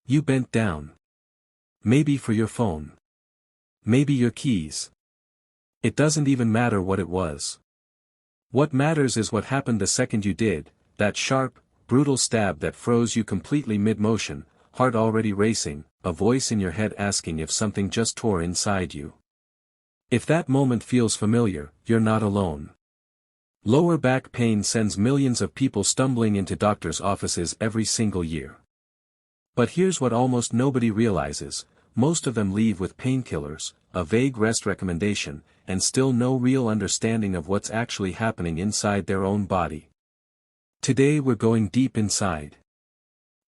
You bent down. Maybe for your phone. Maybe your keys. It doesn't even matter what it was. What matters is what happened the second you did, that sharp, brutal stab that froze you completely mid-motion, heart already racing, a voice in your head asking if something just tore inside you. If that moment feels familiar, you're not alone. Lower back pain sends millions of people stumbling into doctors' offices every single year. But here's what almost nobody realizes: most of them leave with painkillers, a vague rest recommendation, and still no real understanding of what's actually happening inside their own body. Today we're going deep inside.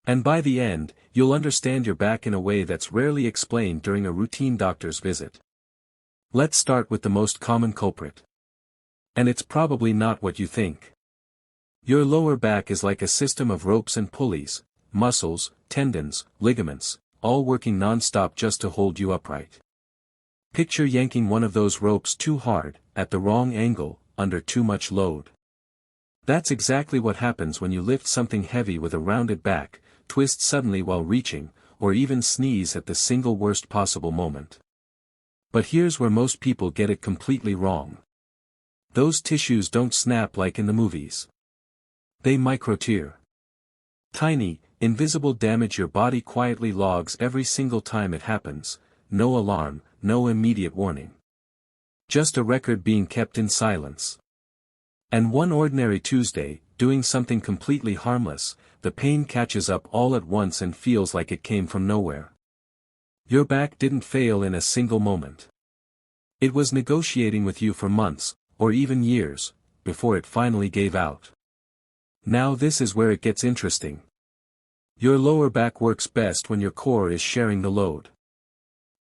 And by the end, you'll understand your back in a way that's rarely explained during a routine doctor's visit. Let's start with the most common culprit. And it's probably not what you think. Your lower back is like a system of ropes and pulleys, muscles, tendons, ligaments, all working non-stop just to hold you upright. Picture yanking one of those ropes too hard, at the wrong angle, under too much load. That's exactly what happens when you lift something heavy with a rounded back, twist suddenly while reaching, or even sneeze at the single worst possible moment. But here's where most people get it completely wrong. Those tissues don't snap like in the movies. They micro-tear. Tiny, invisible damage your body quietly logs every single time it happens, no alarm, no immediate warning. Just a record being kept in silence. And one ordinary Tuesday, doing something completely harmless, the pain catches up all at once and feels like it came from nowhere. Your back didn't fail in a single moment. It was negotiating with you for months, or even years, before it finally gave out. Now this is where it gets interesting. Your lower back works best when your core is sharing the load.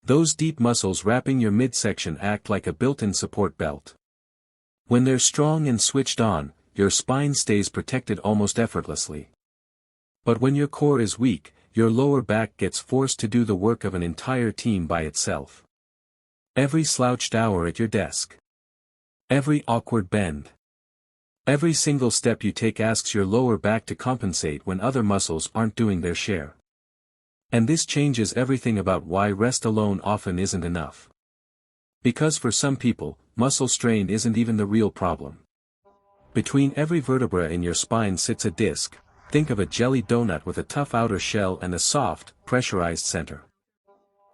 Those deep muscles wrapping your midsection act like a built-in support belt. When they're strong and switched on, your spine stays protected almost effortlessly. But when your core is weak, your lower back gets forced to do the work of an entire team by itself. Every slouched hour at your desk. Every awkward bend. Every single step you take asks your lower back to compensate when other muscles aren't doing their share. And this changes everything about why rest alone often isn't enough. Because for some people, muscle strain isn't even the real problem. Between every vertebra in your spine sits a disc. Think of a jelly donut with a tough outer shell and a soft, pressurized center.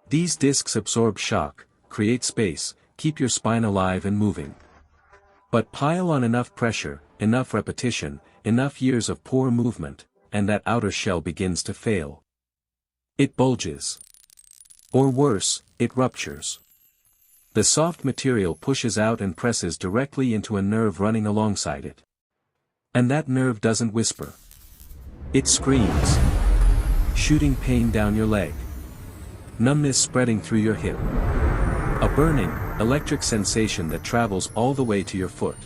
These discs absorb shock, create space, keep your spine alive and moving. But pile on enough pressure, enough repetition, enough years of poor movement, and that outer shell begins to fail. It bulges. Or worse, it ruptures. The soft material pushes out and presses directly into a nerve running alongside it. And that nerve doesn't whisper. It screams. Shooting pain down your leg. Numbness spreading through your hip. A burning, electric sensation that travels all the way to your foot.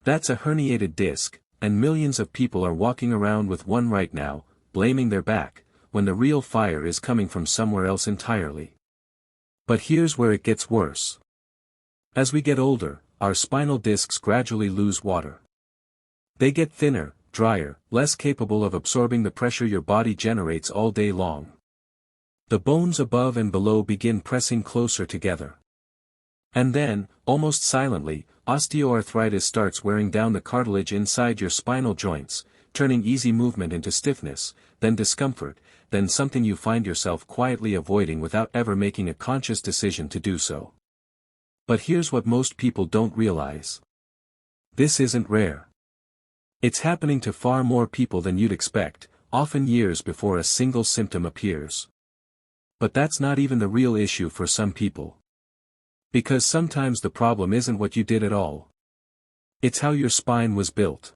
That's a herniated disc, and millions of people are walking around with one right now, blaming their back, when the real fire is coming from somewhere else entirely. But here's where it gets worse. As we get older, our spinal discs gradually lose water. They get thinner, drier, less capable of absorbing the pressure your body generates all day long. The bones above and below begin pressing closer together. And then, almost silently, osteoarthritis starts wearing down the cartilage inside your spinal joints, turning easy movement into stiffness, then discomfort, then something you find yourself quietly avoiding without ever making a conscious decision to do so. But here's what most people don't realize. This isn't rare. It's happening to far more people than you'd expect, often years before a single symptom appears. But that's not even the real issue for some people. Because sometimes the problem isn't what you did at all. It's how your spine was built.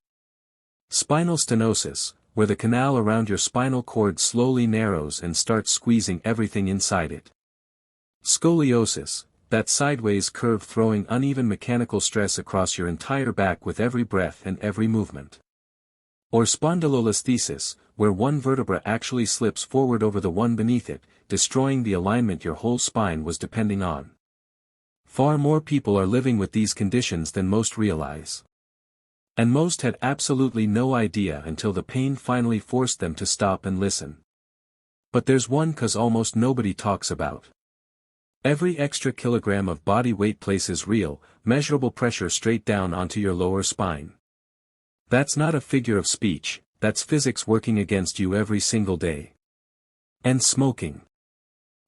Spinal stenosis, where the canal around your spinal cord slowly narrows and starts squeezing everything inside it. Scoliosis, that sideways curve throwing uneven mechanical stress across your entire back with every breath and every movement. Or spondylolisthesis, where one vertebra actually slips forward over the one beneath it, destroying the alignment your whole spine was depending on. Far more people are living with these conditions than most realize. And most had absolutely no idea until the pain finally forced them to stop and listen. But there's one cause almost nobody talks about. Every extra kilogram of body weight places real, measurable pressure straight down onto your lower spine. That's not a figure of speech, that's physics working against you every single day. And smoking.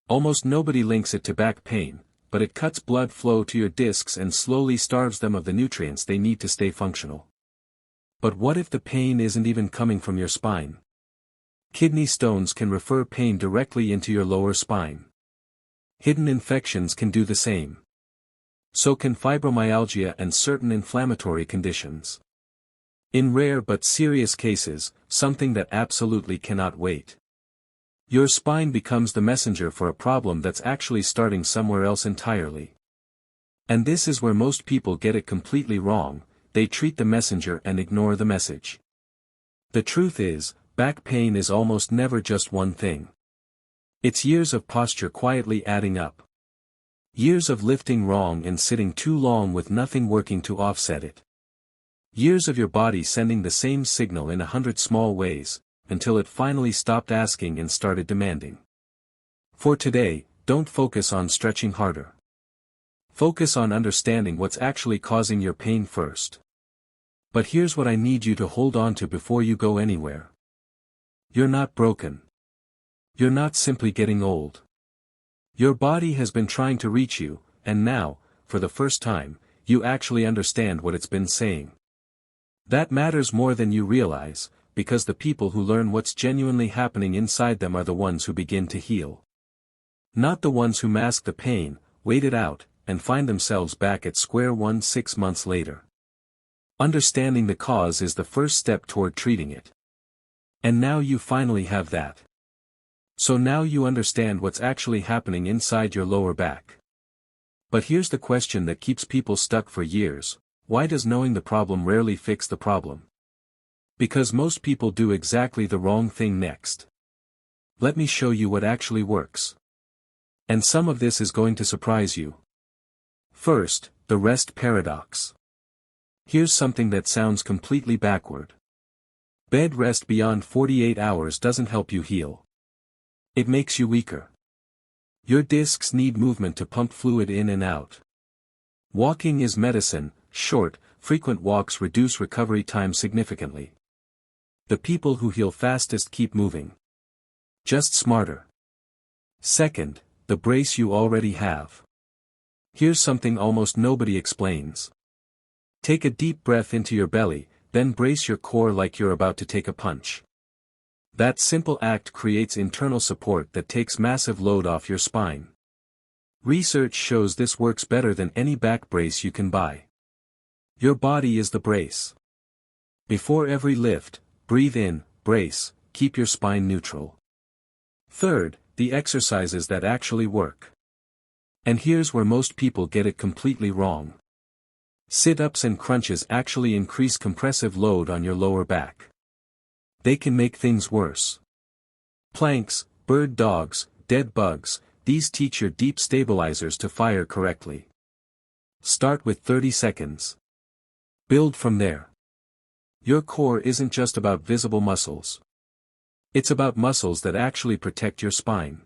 Almost nobody links it to back pain, but it cuts blood flow to your discs and slowly starves them of the nutrients they need to stay functional. But what if the pain isn't even coming from your spine? Kidney stones can refer pain directly into your lower spine. Hidden infections can do the same. So can fibromyalgia and certain inflammatory conditions. In rare but serious cases, something that absolutely cannot wait. Your spine becomes the messenger for a problem that's actually starting somewhere else entirely. And this is where most people get it completely wrong, they treat the messenger and ignore the message. The truth is, back pain is almost never just one thing. It's years of posture quietly adding up. Years of lifting wrong and sitting too long with nothing working to offset it. Years of your body sending the same signal in 100 small ways, until it finally stopped asking and started demanding. For today, don't focus on stretching harder. Focus on understanding what's actually causing your pain first. But here's what I need you to hold on to before you go anywhere. You're not broken. You're not simply getting old. Your body has been trying to reach you, and now, for the first time, you actually understand what it's been saying. That matters more than you realize, because the people who learn what's genuinely happening inside them are the ones who begin to heal. Not the ones who mask the pain, wait it out, and find themselves back at square one 6 months later. Understanding the cause is the first step toward treating it. And now you finally have that. So now you understand what's actually happening inside your lower back. But here's the question that keeps people stuck for years: why does knowing the problem rarely fix the problem? Because most people do exactly the wrong thing next. Let me show you what actually works. And some of this is going to surprise you. First, the rest paradox. Here's something that sounds completely backward. Bed rest beyond 48 hours doesn't help you heal. It makes you weaker. Your discs need movement to pump fluid in and out. Walking is medicine. Short, frequent walks reduce recovery time significantly. The people who heal fastest keep moving. Just smarter. Second, the brace you already have. Here's something almost nobody explains. Take a deep breath into your belly, then brace your core like you're about to take a punch. That simple act creates internal support that takes massive load off your spine. Research shows this works better than any back brace you can buy. Your body is the brace. Before every lift, breathe in, brace, keep your spine neutral. Third, the exercises that actually work. And here's where most people get it completely wrong. Sit-ups and crunches actually increase compressive load on your lower back. They can make things worse. Planks, bird dogs, dead bugs, these teach your deep stabilizers to fire correctly. Start with 30 seconds. Build from there. Your core isn't just about visible muscles. It's about muscles that actually protect your spine.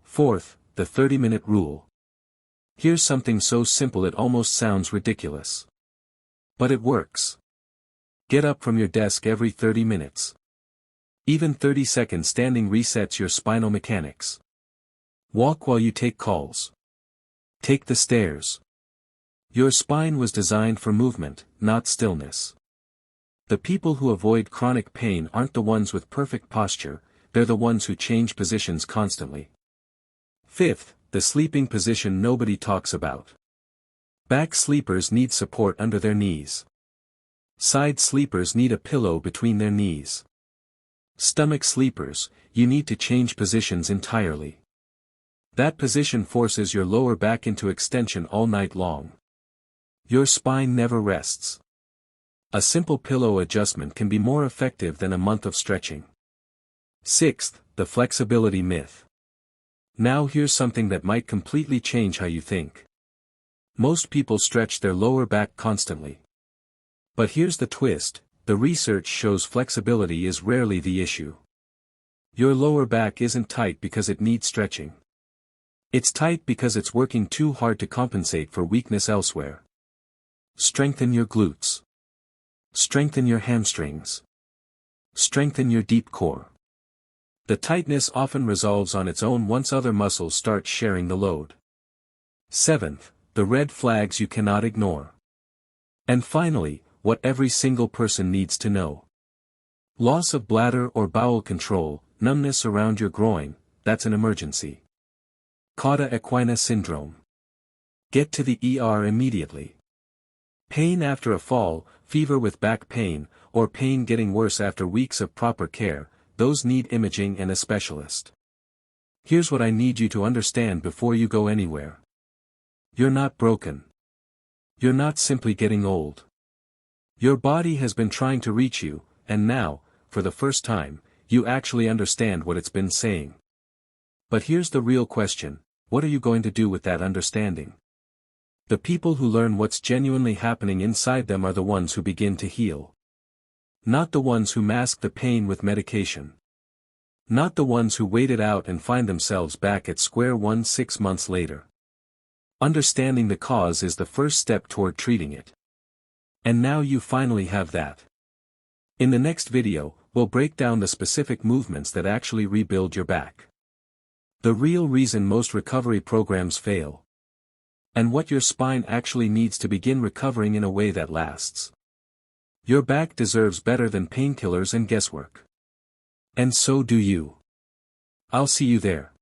Fourth, the 30-minute rule. Here's something so simple it almost sounds ridiculous. But it works. Get up from your desk every 30 minutes. Even 30 seconds standing resets your spinal mechanics. Walk while you take calls. Take the stairs. Your spine was designed for movement, not stillness. The people who avoid chronic pain aren't the ones with perfect posture, they're the ones who change positions constantly. Fifth, the sleeping position nobody talks about. Back sleepers need support under their knees. Side sleepers need a pillow between their knees. Stomach sleepers, you need to change positions entirely. That position forces your lower back into extension all night long. Your spine never rests. A simple pillow adjustment can be more effective than a month of stretching. Sixth, the flexibility myth. Now here's something that might completely change how you think. Most people stretch their lower back constantly. But here's the twist, the research shows flexibility is rarely the issue. Your lower back isn't tight because it needs stretching. It's tight because it's working too hard to compensate for weakness elsewhere. Strengthen your glutes. Strengthen your hamstrings. Strengthen your deep core. The tightness often resolves on its own once other muscles start sharing the load. 7th, the red flags you cannot ignore. And finally, what every single person needs to know. Loss of bladder or bowel control, numbness around your groin, that's an emergency. Cauda equina syndrome. Get to the ER immediately. Pain after a fall, fever with back pain, or pain getting worse after weeks of proper care, those need imaging and a specialist. Here's what I need you to understand before you go anywhere. You're not broken. You're not simply getting old. Your body has been trying to reach you, and now, for the first time, you actually understand what it's been saying. But here's the real question, what are you going to do with that understanding? The people who learn what's genuinely happening inside them are the ones who begin to heal. Not the ones who mask the pain with medication. Not the ones who wait it out and find themselves back at square one 6 months later. Understanding the cause is the first step toward treating it. And now you finally have that. In the next video, we'll break down the specific movements that actually rebuild your back. The real reason most recovery programs fail. And what your spine actually needs to begin recovering in a way that lasts. Your back deserves better than painkillers and guesswork. And so do you. I'll see you there.